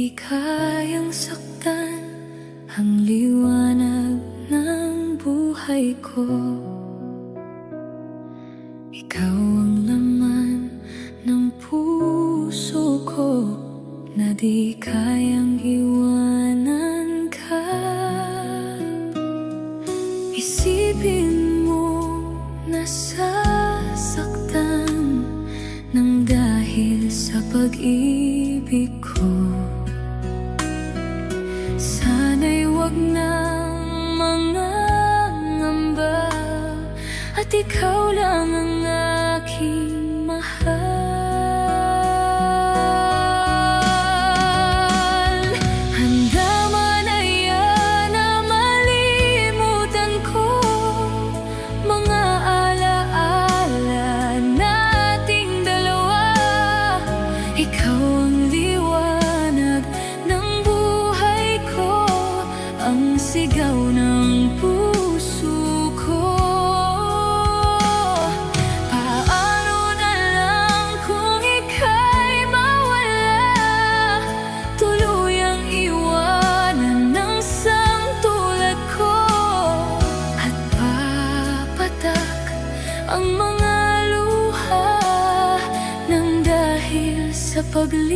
di kayang saktan ang liwanag ng buhay ko. Ikaw ang laman ng puso ko na di kayang iwanan ka. Isipin mo na sasaktan nang dahil sa pag-ibig ko. Sana'y wag nang mangangamba at ikaw lang ang aking mahal. Handa man na yan na malimutan ko mga alaala nating dalawa. Ikaw ang liwanag ng buhay ko, ang sigaw ng puso ko. Paano na lang kung ika'y mawala, tuluyang iwanan ng sangtulad ko, at papatak ang mga luha nang dahil sa paglalang